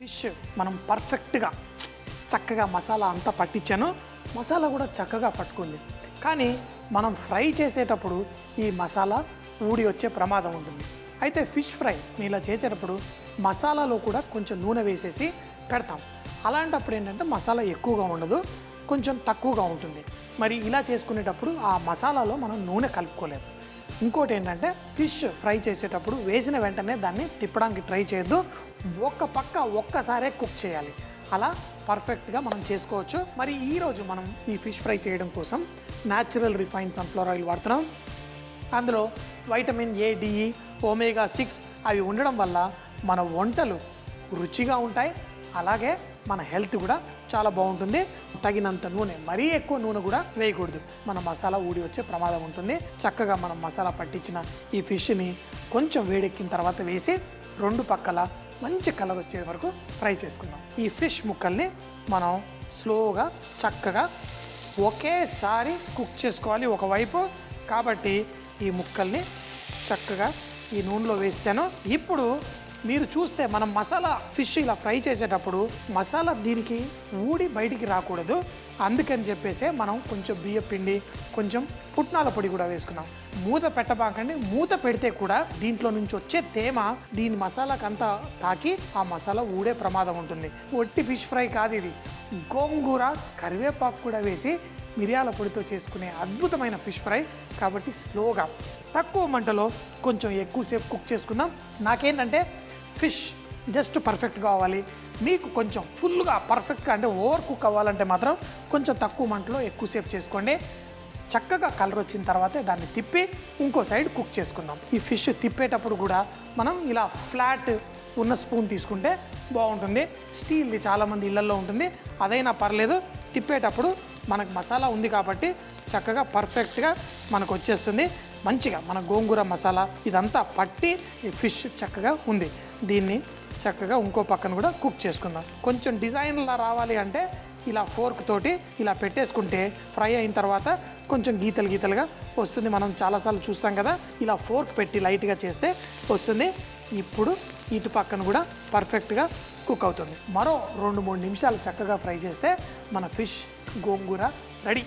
Fish మనం పర్ఫెక్ట్గా చక్కగా మసాలా అంతా పట్టించాను. మసాలా కూడా చక్కగా పట్టుకుంది. కానీ మనం ఫ్రై చేసేటప్పుడు ఈ మసాలా ఊడి వచ్చే ప్రమాదం ఉంటుంది. అయితే ఫిష్ ఫ్రై ఇలా చేసేటప్పుడు మసాలాలో కూడా కొంచెం నూనె వేసేసి పెడతాం. అలాంటప్పుడు ఏంటంటే మసాలా ఎక్కువగా ఉండదు, కొంచెం తక్కువగా ఉంటుంది. మరి ఇలా చేసుకునేటప్పుడు ఆ మసాలాలో మనం నూనె కలుపుకోలేము. ఇంకోటి ఏంటంటే ఫిష్ ఫ్రై చేసేటప్పుడు వేసిన వెంటనే దాన్ని తిప్పడానికి ట్రై చేయొద్దు. ఒక్క పక్క ఒక్కసారే కుక్ చేయాలి. అలా పర్ఫెక్ట్గా మనం చేసుకోవచ్చు. మరి ఈరోజు మనం ఈ ఫిష్ ఫ్రై చేయడం కోసం న్యాచురల్ రిఫైన్ సన్ఫ్లవర్ ఆయిల్ వాడుతున్నాం. అందులో వైటమిన్ ఏ, డిఈ, ఒమేగా-6 అవి ఉండడం వల్ల మన వంటలు రుచిగా ఉంటాయి. అలాగే మన హెల్త్ కూడా చాలా బాగుంటుంది. తగినంత నూనె, మరీ ఎక్కువ నూనె కూడా వేయకూడదు, మన మసాలా ఊడి వచ్చే ప్రమాదం ఉంటుంది. చక్కగా మనం మసాలా పట్టించిన ఈ ఫిష్ని కొంచెం వేడెక్కిన తర్వాత వేసి రెండు పక్కల మంచి కలర్ వచ్చే వరకు ఫ్రై చేసుకుందాం. ఈ ఫిష్ ముక్కల్ని మనం స్లోగా చక్కగా ఒకేసారి కుక్ చేసుకోవాలి ఒకవైపు. కాబట్టి ఈ ముక్కల్ని చక్కగా ఈ నూనెలో వేసాను. ఇప్పుడు మీరు చూస్తే మనం మసాలా ఫిష్ ఇలా ఫ్రై చేసేటప్పుడు మసాలా దీనికి ఊడి బయటికి రాకూడదు. అందుకని చెప్పేసి మనం కొంచెం బియ్య పిండి, కొంచెం పుట్నాల పొడి కూడా వేసుకున్నాం. మూత పెట్టబాకండి. మూత పెడితే కూడా దీంట్లో నుంచి వచ్చే తేమ దీని మసాలాకి అంతా తాకి ఆ మసాలా ఊడే ప్రమాదం ఉంటుంది. ఒట్టి ఫిష్ ఫ్రై కాదు ఇది, గోంగూర, కరివేపాకు కూడా వేసి మిరియాల పొడితో చేసుకునే అద్భుతమైన ఫిష్ ఫ్రై. కాబట్టి స్లోగా తక్కువ మంటలో కొంచెం ఎక్కువసేపు కుక్ చేసుకుందాం. నాకేంటంటే ఫిష్ జస్ట్ పర్ఫెక్ట్ కావాలి. మీకు కొంచెం ఫుల్గా పర్ఫెక్ట్గా అంటే ఓవర్ కుక్ అవ్వాలంటే మాత్రం కొంచెం తక్కువ మంటలో ఎక్కువసేపు చేసుకోండి. చక్కగా కలర్ వచ్చిన తర్వాతే దాన్ని తిప్పి ఇంకో సైడ్ కుక్ చేసుకుందాం. ఈ ఫిష్ తిప్పేటప్పుడు కూడా మనం ఇలా ఫ్లాట్ ఉన్న స్పూన్ తీసుకుంటే బాగుంటుంది. స్టీల్ది చాలామంది ఇళ్లలో ఉంటుంది, అదైనా పర్లేదు. తిప్పేటప్పుడు మనకు మసాలా ఉంది కాబట్టి చక్కగా పర్ఫెక్ట్గా మనకు వచ్చేస్తుంది. మంచిగా మన గోంగూర మసాలా ఇదంతా పట్టి ఈ ఫిష్ చక్కగా ఉంది. దీన్ని చక్కగా ఇంకో పక్కన కూడా కుక్ చేసుకుందాం. కొంచెం డిజైన్లా రావాలి అంటే ఇలా ఫోర్క్ తోటి ఇలా పెట్టేసుకుంటే ఫ్రై అయిన తర్వాత కొంచెం గీతలు గీతలుగా వస్తుంది. మనం చాలాసార్లు చూస్తాం కదా, ఇలా ఫోర్క్ పెట్టి లైట్గా చేస్తే వస్తుంది. ఇప్పుడు ఇటు పక్కన కూడా పర్ఫెక్ట్గా కుక్ అవుతుంది. మరో 2-3 నిమిషాలు చక్కగా ఫ్రై చేస్తే మన ఫిష్ గోంగూర రెడీ.